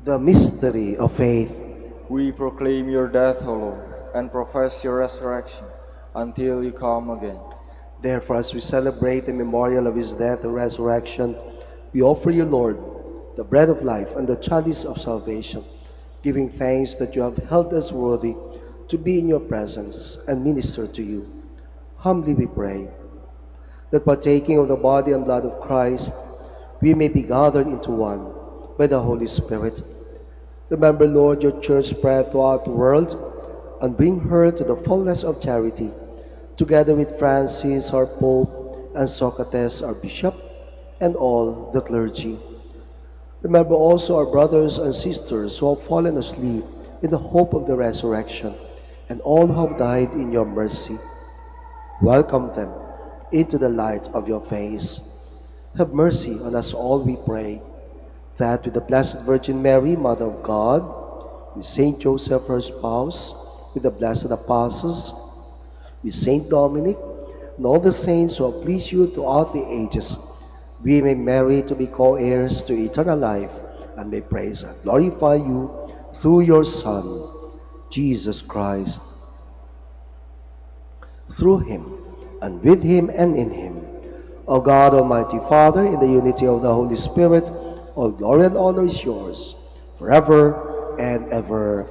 The mystery of faith. We proclaim your death, O Lord, and profess your resurrection until you come again. Therefore, as we celebrate the memorial of his death and resurrection, we offer you, Lord, the bread of life and the chalice of salvation, giving thanks that you have held us worthy to be in your presence and minister to you. Humbly we pray that partaking of the body and blood of Christ, we may be gathered into one by the Holy Spirit. Remember, Lord, your church spread throughout the world and bring her to the fullness of charity, together with Francis, our Pope, and Socrates, our Bishop, and all the clergy. Remember also our brothers and sisters who have fallen asleep in the hope of the resurrection, and all who have died in your mercy. Welcome them into the light of your face. Have mercy on us all, we pray, that with the Blessed Virgin Mary, Mother of God, with Saint Joseph, her spouse, with the blessed apostles, with Saint Dominic, and all the saints who have pleased you throughout the ages, we may merit to be co-heirs to eternal life, and may praise and glorify you through your Son, Jesus Christ. Through him, and with him, and in him, O God, Almighty Father, in the unity of the Holy Spirit, all glory and honor is yours, forever and ever.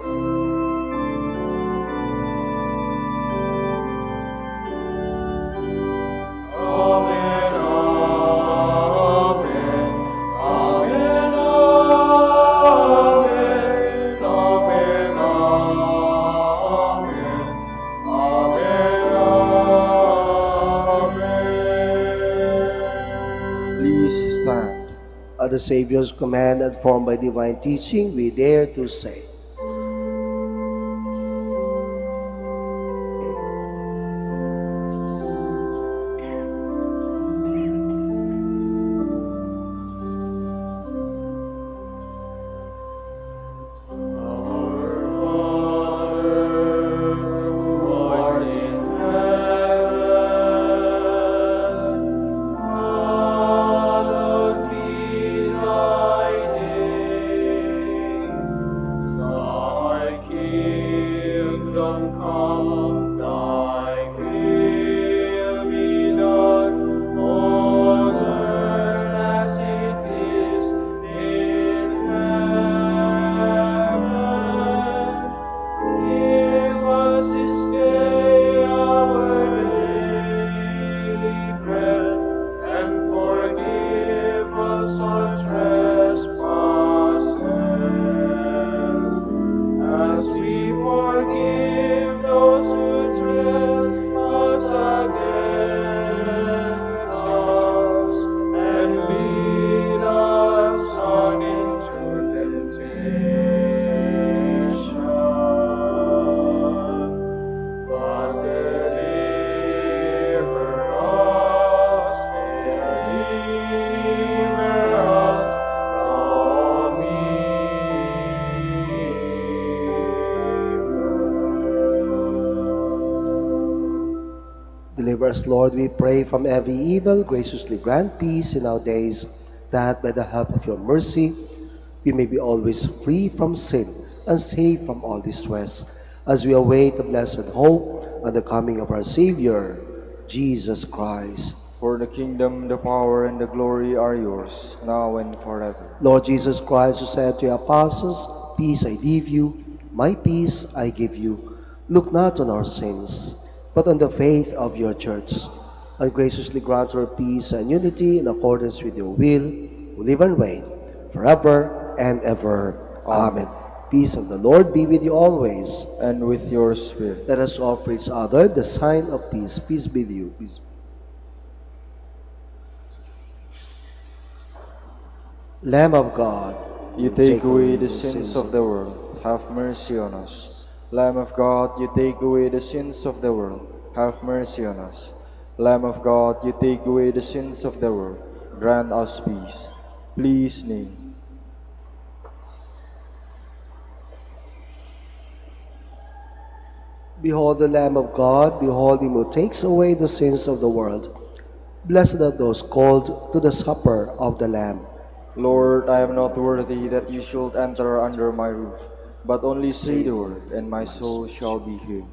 Please stand. At the Savior's command and formed by divine teaching, we dare to say, deliver us, Lord, we pray, from every evil. Graciously grant peace in our days, that by the help of your mercy we may be always free from sin and safe from all distress, as we await the blessed hope and the coming of our Savior, Jesus Christ. For the kingdom, the power, and the glory are yours, now and forever. Lord Jesus Christ, who said to your apostles, "Peace I leave you, my peace I give you," look not on our sins, but on the faith of your church, and graciously grant her peace and unity in accordance with your will, who live and reign forever and ever. Amen. Peace of the Lord be with you always. And with your spirit. Let us offer each other the sign of peace. Peace be with you. Peace. Lamb of God, You take away the sins of the world, have mercy on us. Lamb of God, you take away the sins of the world, have mercy on us. Lamb of God, you take away the sins of the world, grant us peace. Please kneel. behold the Lamb of God, behold him who takes away the sins of the world. Blessed are those called to the supper of the Lamb. Lord, I am not worthy that you should enter under my roof, but only say the word, and my soul shall be healed.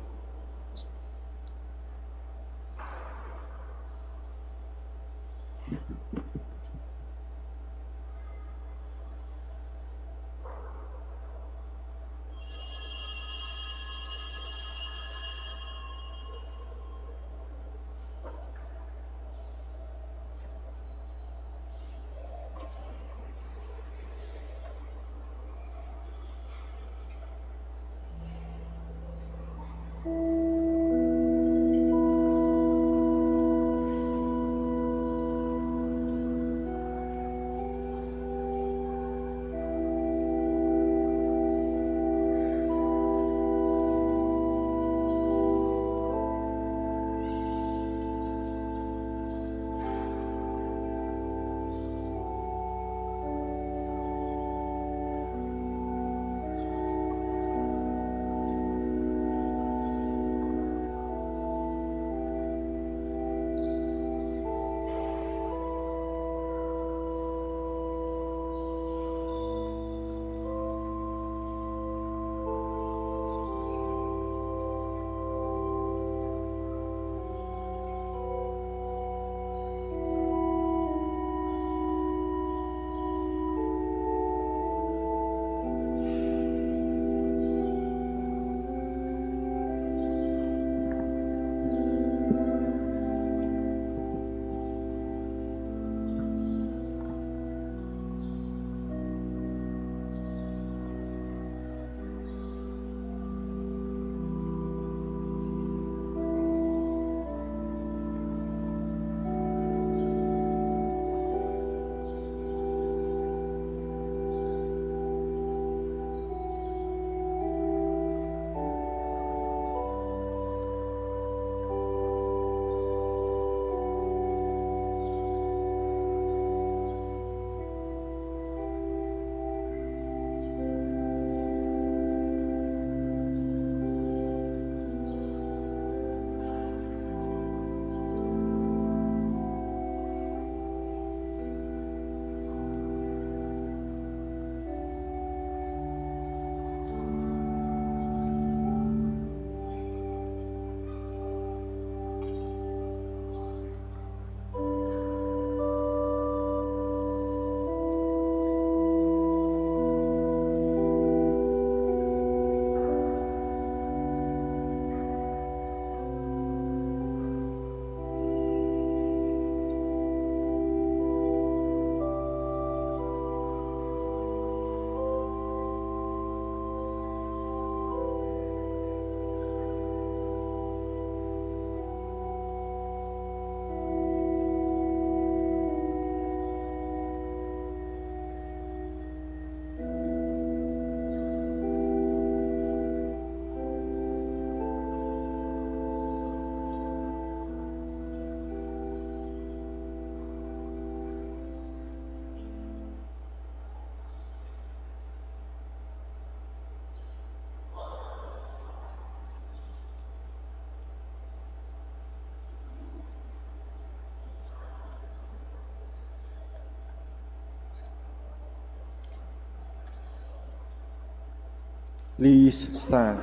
Please stand.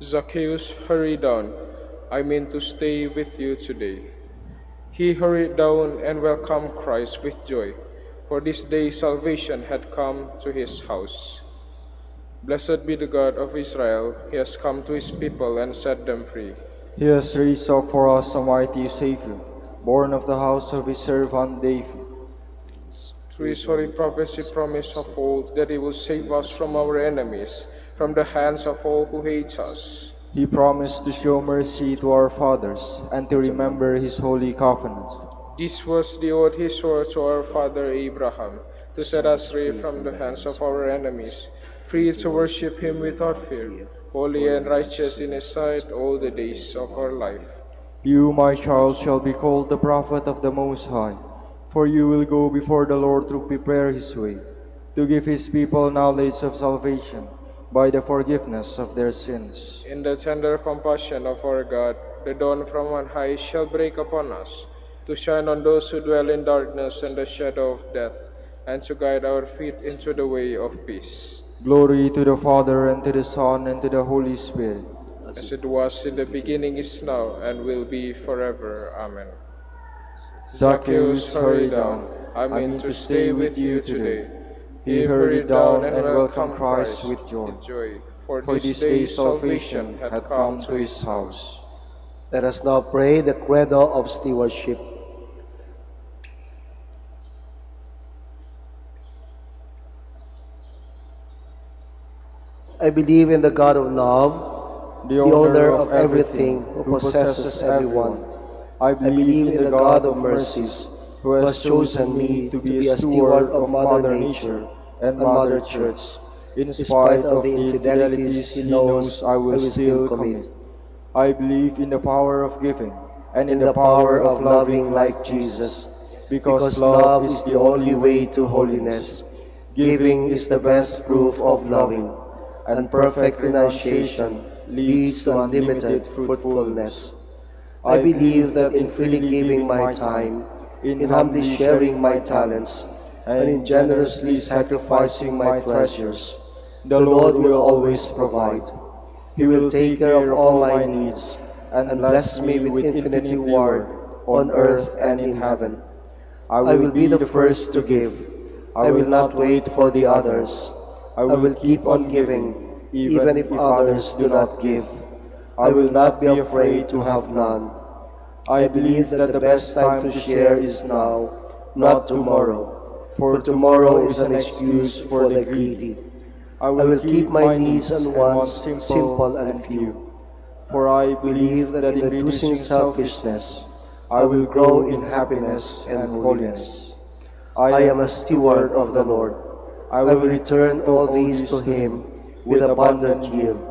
Zacchaeus, hurry down. I mean to stay with you today. He hurried down and welcomed Christ with joy, for this day salvation had come to his house. Blessed be the God of Israel. He has come to his people and set them free. He has raised up for us a mighty Savior, born of the house of his servant David. Through his holy prophecy promised of old that he will save us from our enemies, from the hands of all who hate us. He promised to show mercy to our fathers and to remember his holy covenant. This was the oath he swore to our father Abraham, to set us free from the hands of our enemies, free to worship him without fear, holy and righteous in his sight all the days of our life. You, my child, shall be called the prophet of the Most High, for you will go before the Lord to prepare his way, to give his people knowledge of salvation by the forgiveness of their sins. In the tender compassion of our God, the dawn from on high shall break upon us, to shine on those who dwell in darkness and the shadow of death, and to guide our feet into the way of peace. Glory to the Father, and to the Son, and to the Holy Spirit. As it was in the beginning, is now, and will be forever. Amen. Zacchaeus, hurry down. I mean to stay with you today. He hurried down and welcomed Christ with joy. For this day salvation had come to his house. Let us now pray the Credo of Stewardship. I believe in the God of love, the owner of everything, who possesses everyone. I believe in the God of mercies, who has chosen me to be a steward of Mother Nature and Mother Church. In spite of the infidelities he knows I will still commit. I believe in the power of giving and In the power of loving like Jesus, because love is the only way to holiness. Giving is the best proof of loving, and perfect renunciation leads to unlimited fruitfulness. I believe that in freely giving my time, in humbly sharing my talents, and in generously sacrificing my treasures, the Lord will always provide. He will take care of all my needs and bless me with infinite reward on earth and in heaven. I will be the first to give. I will not wait for the others. I will keep on giving, even if others do not give. I will not be afraid to have none. I believe that the best time to share is now, not tomorrow, for tomorrow is an excuse for the greedy. I will keep my needs and wants simple and few, for I believe that in reducing selfishness, I will grow in happiness and holiness. I am a steward of the Lord. I will return all these to Him with abundant yield.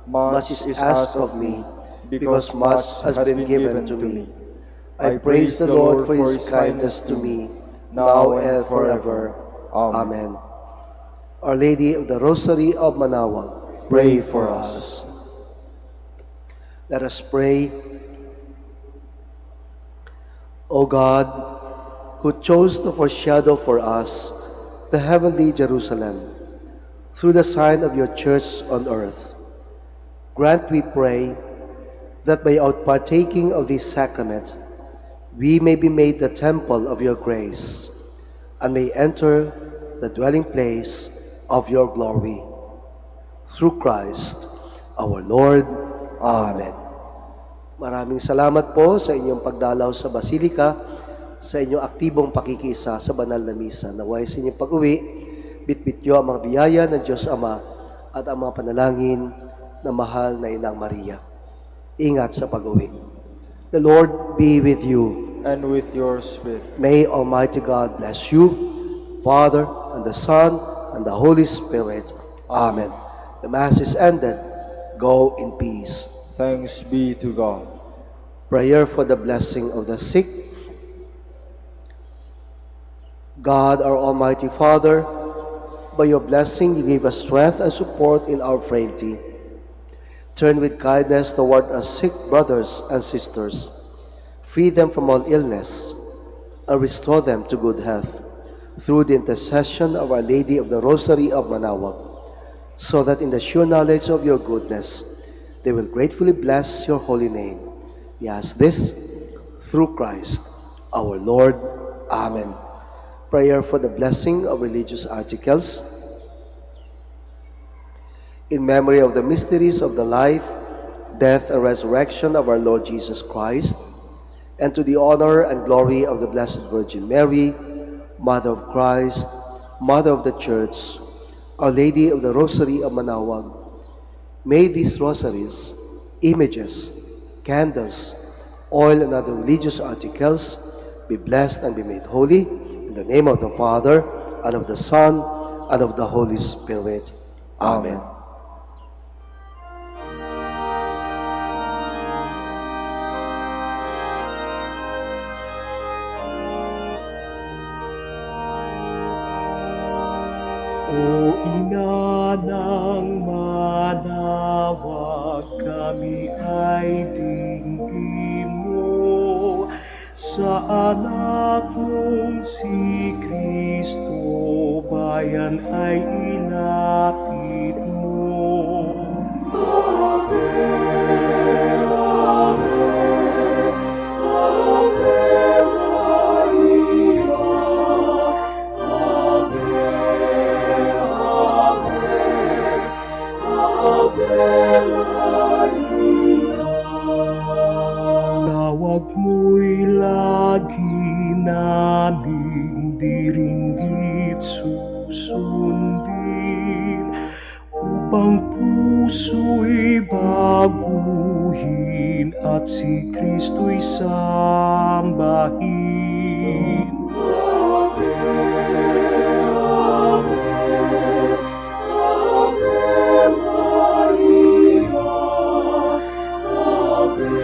Much is asked of me, because much has been given to me. I praise the Lord for His kindness to me, now and forever. Amen. Our Lady of the Rosary of Manaoag, pray for us. Let us pray. O God, who chose to foreshadow for us the heavenly Jerusalem through the sign of your church on earth, grant, we pray, that by outpartaking of this sacrament, we may be made the temple of your grace, and may enter the dwelling place of your glory. Through Christ our Lord. Amen. Maraming salamat po sa inyong pagdalaw sa Basilica, sa inyong aktibong pakikisa sa banal na misa. Naway sa inyong pag-uwi, bitbit niyo ang mga biyaya ng Diyos Ama at ang mga panalangin na mahal na Inang Maria. Ingat sa pag-uwi. The Lord be with you. And with your spirit. May Almighty God bless you, Father, and the Son, and the Holy Spirit. Amen. The Mass is ended. Go in peace. Thanks be to God. Prayer for the blessing of the sick. God, our Almighty Father, by your blessing you give us strength and support in our frailty. Turn with kindness toward our sick brothers and sisters. Free them from all illness and restore them to good health. through the intercession of Our Lady of the Rosary of Manaoag, so that in the sure knowledge of your goodness, they will gratefully bless your holy name. We ask this through Christ our Lord. Amen. Prayer for the blessing of religious articles. In memory of the mysteries of the life, death, and resurrection of our Lord Jesus Christ, and to the honor and glory of the Blessed Virgin Mary, Mother of Christ, Mother of the Church, Our Lady of the Rosary of Manaoag, may these rosaries, images, candles, oil, and other religious articles be blessed and be made holy in the name of the Father, and of the Son, and of the Holy Spirit. Amen. O Ina ng Manaoag, kami ay dinggin mo sa anak mong si Kristo, bayan ay ilapit mo. Ave, Ave, Ave Maria, Ave, tawag mo'y lagi naming diringgit susundin, upang puso'y baguhin at si Kristo'y sambahin. Ave, Ave, Ave Maria, Ave,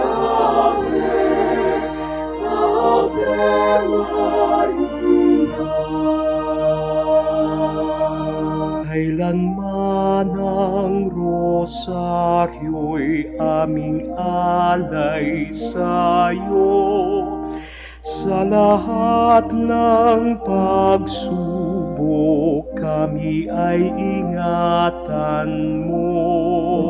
Ave, Ave Maria. Kailanman ang rosaryo'y aming alay sa'yo, sa lahat ng pagsubok kami ay ingatan mo.